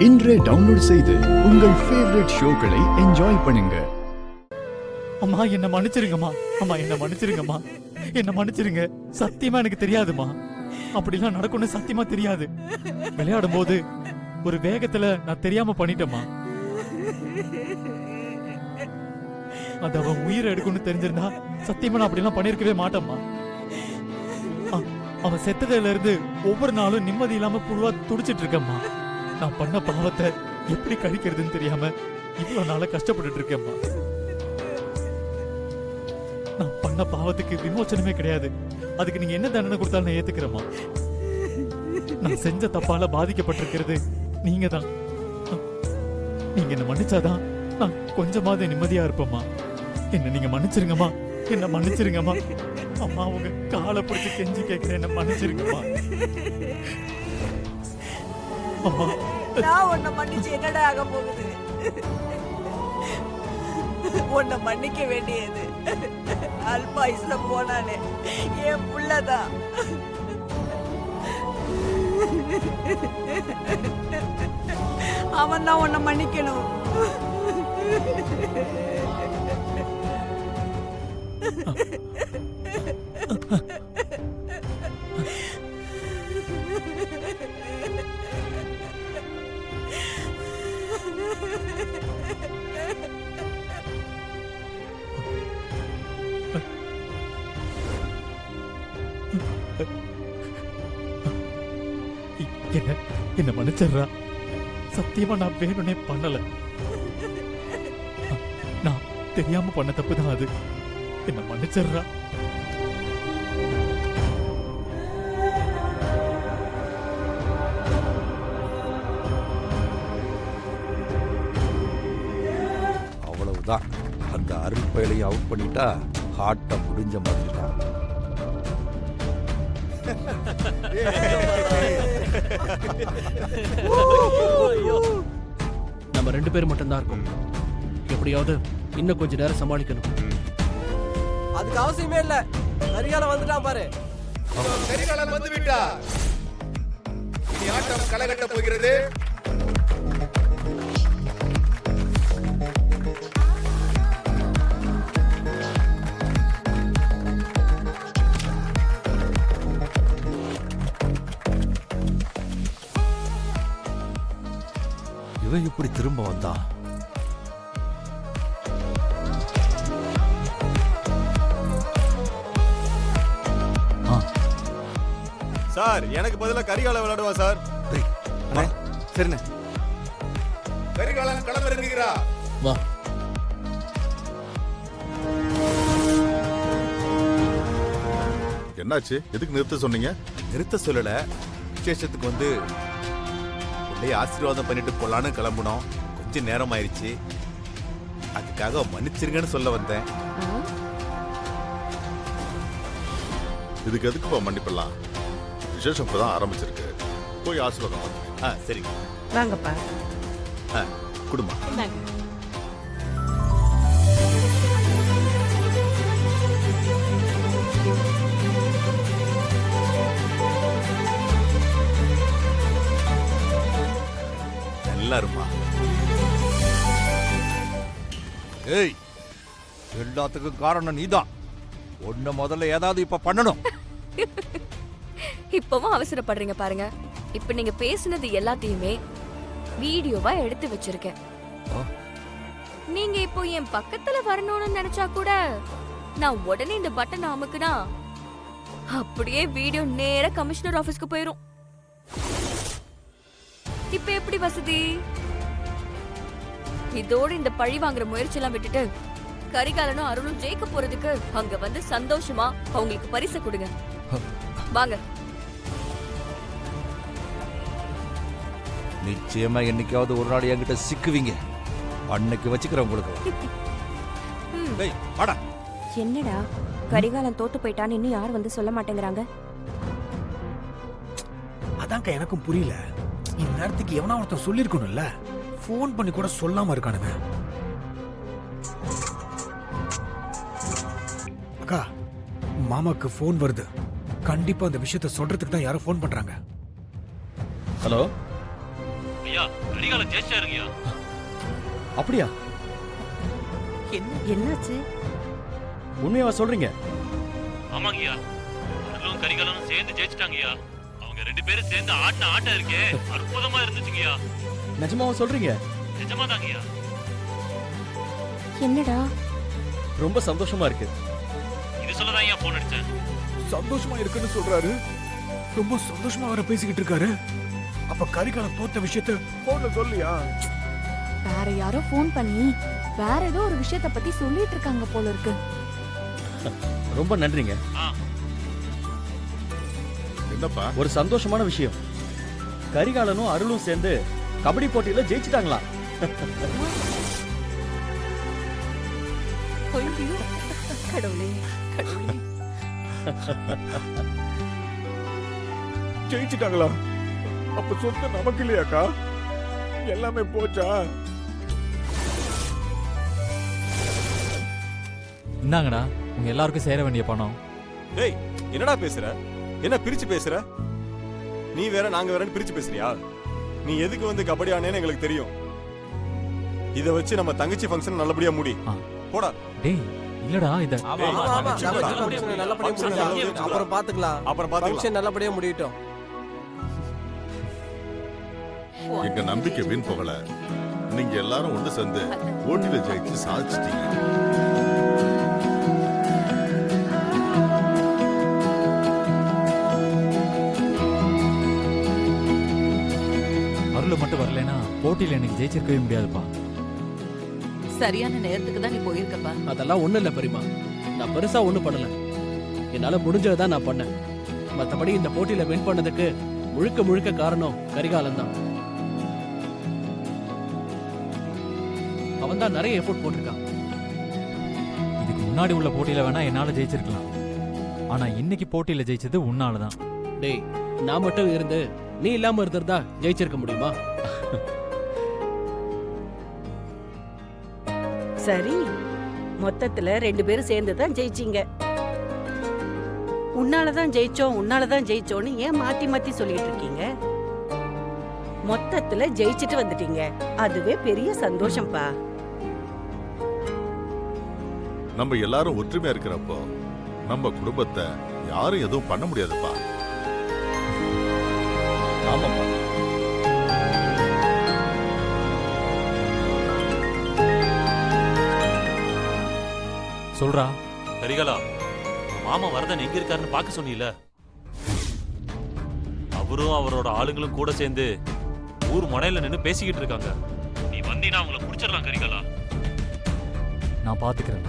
இன்றே டவுன்லோட் செய்து உங்கள் ஃபேவரட் ஷோக்களை என்ஜாய் பண்ணுங்க. அம்மா என்ன மன்னிச்சிருங்கம்மா. அம்மா என்ன மன்னிச்சிருங்கம்மா. என்ன மன்னிச்சிருங்க. சத்தியமா எனக்கு தெரியாதுமா. அப்படிலாம் நடக்கும்னு சத்தியமா தெரியாது. விளையாடும் போது ஒரு வேகத்துல நான் தெரியாம பண்ணிட்டேம்மா. அது அவன் உயிரை எடுக்கும்னு தெரிஞ்சிருந்தா சத்தியமா நான் அப்படிலாம் பண்ணிருக்கவே மாட்டேம்மா. அவன் செத்ததுல இருந்து ஒவ்வொரு நாளும் நிம்மதி இல்லாம புழுவா துடிச்சிட்டு இருக்கேம்மா. நான் பண்ண பாவத்தை எப்படி கழிக்கிறதுன்னு தெரியாம இவ்வளவு நாள கஷ்டப்பட்டு இருக்கேம்மா. நான் பண்ண பாவத்துக்கு விமோச்சனமே கிடையாது. அதுக்கு நீங்க என்ன தண்டனை கொடுத்தாலும் நான் ஏத்துக்கிறேம்மா. நான் செஞ்ச தப்பால பாதிக்கப்பட்டிருக்கிறது நீங்க தான். நீங்க என்ன மன்னிச்சாதான் நான் கொஞ்சமாவது நிம்மதியா இருப்பேம்மா. என்ன நீங்க மன்னிச்சிருங்கம்மா. என்ன மன்னிச்சிருங்கம்மா. அம்மா உங்க காலை பிடிச்சி கெஞ்சி கேட்கிறேன். என்ன மன்னிச்சிருங்கம்மா. அம்மா நான் உன்னை மன்னிச்சு என்னடா ஆக போகுது? உன்னை மன்னிக்க வேண்டியது அல்பாயுஸ்ல போனானே என் புள்ளதான். அவன் தான் உன்னை மன்னிக்கணும். என்ன மன்னிச்சிடுறா. சத்தியமா நான் வேணும்னே பண்ணல. நான் தெரியாம பண்ண தப்புதான் அது. என்ன மன்னிச்சிடுறா. அவ்வளவுதான். அந்த அருள் பயலையை அவுட் பண்ணிட்டா ஹார்ட்ட முடிஞ்ச மாதிரி தான். நம்ம 2 பேர் மட்டும்தான் இருக்கோம். எப்படியாவது இன்னும் கொஞ்ச நேரம் சமாளிக்கணும். அதுக்கு அவசியமே இல்ல. கரிகாலன் வந்துட்டான் பாரு. கரிகாலன் வந்து விட்டா. இனி ஆட்டம் களை கட்ட போகிறது. இவன் இப்படி திரும்ப வந்தான்? சார் எனக்கு பதிலா கரிகாலன் விளையாடுவா சார். சரிண்ணே. கரிகாலன் களமிறங்குகிறா. வா. என்னாச்சு? எதுக்கு நிறுத்த சொன்னீங்க? நிறுத்த சொல்லல. விசேஷத்துக்கு வந்து ஆசீர்வாதம் பண்ணிட்டு போலான்னு கிளம்பணும். கொஞ்சம் நேரம் ஆயிடுச்சு. அதுக்காக மன்னிச்சிருங்கன்னு சொல்ல வந்தேன். இதுக்கு எதுக்குப்பா மன்னிப்பெல்லாம்? விசேஷம் இப்பதான் ஆரம்பிச்சிருக்கு. போய் ஆசீர்வாதம். சரிங்க. வாங்கப்பா. குடுமா. எல்லாருமா. ஏய், எல்லாத்துக்கும் காரணம் நீதான். ஒன்ன முதல்ல ஏதாவது இப்ப பண்ணணும். இப்பவும் அவசரப்படுறீங்க பாருங்க. இப்ப நீங்க பேசுனது எல்லாத்தையுமே வீடியோவா எடுத்து வச்சிருக்கேன். நீங்க இப்போ என் பக்கத்துல வரணும்னு நினைச்சா கூட நான் உடனே இந்த பட்டன் அமுக்குனா அப்படியே வீடியோ நேரா கமிஷனர் ஆபீஸ்க்கு போயிரும். இப்ப எப்படி வசதி? இதோட இந்த பழி வாங்குற முயற்சி எல்லாம் விட்டுட்டு கரிகாலனும் அருளும் ஜெயிக்க போறதுக்கு அங்க வந்து சந்தோஷமா அவங்களுக்கு பரிசு கொடுங்க. வாங்க. நிச்சயமா என்னைக்காவது ஒரு நாள் என்கிட்ட சிக்குவீங்க. அன்னைக்கு வச்சுக்கிறேன் உங்களுக்கு. என்னடா கரிகாலன் தோத்து போயிட்டான்னு இன்னும் யாரும் வந்து சொல்ல மாட்டேங்கிறாங்க? அதான்க்கா எனக்கும் புரியல. இந்த நேரத்துக்கு எவனா ஒருத்தன் சொல்லிருக்கணும்ல. போன் பண்ணி கூட சொல்லாம இருக்கானுங்க. அக்கா, மாமாக்கு போன் வருது. கண்டிப்பா அந்த விஷயத்தை சொல்றதுக்கு தான் யாரும் போன் பண்றாங்க. ஹலோ ஐயா, கரிகாலம் ஜெயிச்சாருங்கய்யா. அப்படியா? என்னாச்சு? உண்மையாவா சொல்றீங்க? ஆமாங்கய்யா, அருளும் கரிகாலனும் சேர்ந்து ஜெயிச்சிட்டாங்கய்யா. அவங்க 2 பேரும் சேர்ந்து ஆடின ஆட்டம் இருக்கே, அற்புதமா இருந்துச்சுங்கய்யா. நிஜமாவா சொல்றீங்க? நிஜமாதாங்கய்யா. என்னடா ரொம்ப சந்தோஷமா இருக்கு. இது சொல்லதான் ஐயா போன் அடிச்சேன். சந்தோஷமா இருக்குன்னு சொல்றாரு. ரொம்ப சந்தோஷமா வர பேசிக்கிட்டு இருக்காரு. அப்ப கரிகாலம் தோத்த விஷயத்த போன்ல சொல்லியா? வேற யாரோ ஃபோன் பண்ணி வேற ஏதோ ஒரு விஷயத்த பத்தி சொல்லிட்டு இருக்காங்க போல இருக்கு. ரொம்ப நன்றிங்க. என்னப்பா? ஒரு சந்தோஷமான விஷயம். கரிகாலனும் அருளும் சேர்ந்து கபடி போட்டியில ஜெயிச்சிட்டாங்களா? ஐயோ, கடவுளே கடவுளே. ஜெயிச்சிட்டாங்களா? அப்ப சொத்து நமக்கு இல்லையாக்கா? எல்லாமே போச்சா? இந்தாங்கடா உங்க எல்லாருக்கும் சேர வேண்டிய பணம். டேய், என்னடா பேசுற? என்ன பிரிச்சு பேசுற? நீ வேற நாங்க வேறன்னு பிரிச்சு பேசுறியா? நீ எதுக்கு வந்து கபடி ஆனேன்னு எங்களுக்கு தெரியும். இத வச்சு நம்ம தங்கச்சி ஃபங்க்ஷன் நல்லபடியா முடி. ஆ. போடா. டேய் இல்லடா இத அப்புறம் பாத்துக்கலாம். ஃபங்க்ஷன் நல்லபடியா முடியட்டும். எங்க நம்பிக்கை வீண் போகல. நீங்க எல்லாரும் ஒன்று சேர்ந்து போட்டியில ஜெயிச்சு சாதிச்சிட்டீங்க. அருள் மட்டும் வரலைன்னா போட்டியில எனக்கு ஜெயிச்சிருக்கவே முடியாதுப்பா. சரியான நேரத்துக்கு தான் நீ போயிருக்கப்பா. அதெல்லாம் ஒண்ணும் இல்ல பெரியமா. நான் பெருசா ஒண்ணும் பண்ணல. என்னால முடிஞ்சதான் நான் பண்ணேன். மத்தபடி இந்த போட்டியில வின் பண்ணதுக்கு முழுக்க முழுக்க காரணம் கரிகாலன் தான். அவன் தான் நிறைய எஃபோர்ட் போட்டிருக்கான். இதுக்கு முன்னாடி உள்ள போட்டியில வேணா என்னால ஜெயிச்சிருக்கலாம். ஆனா இன்னைக்கு போட்டியில ஜெயிச்சது உன்னாலதான். டேய், நான் மட்டும் இருந்து நீ இல்லாம இருந்திருந்தா ஜெயிச்சிருக்க முடியுமா? சரி, மொத்தத்துல 2 பேரும் சேர்ந்து தான் ஜெயிச்சீங்க. உன்னாலதான் ஜெயிச்சோன்னு ஏன் மாத்தி மாத்தி சொல்லிட்டு இருக்கீங்க? மொத்தத்துல ஜெயிச்சிட்டு வந்துட்டீங்க. அதுவே பெரிய சந்தோஷம்ப்பா. நம்ம எல்லாரும் ஒற்றுமையா இருக்கிறப்போ நம்ம குடும்பத்தை யாரும் எதுவும் பண்ண முடியாதுப்பா. ஆமாப்பா. சொல்றா. கரிகாலா, மாமா வரதன் எங்க இருக்காருன்னு பார்க்க சொன்னீல. அவரும் அவரோட ஆளுங்களும் கூட சேர்ந்து ஊர் மனையில நின்னு பேசிக்கிட்டு இருக்காங்க. நீ வந்தீனா அவங்கள புடிச்சிடலாம் கரிகாலா. நான் பாத்துக்கிறேன்.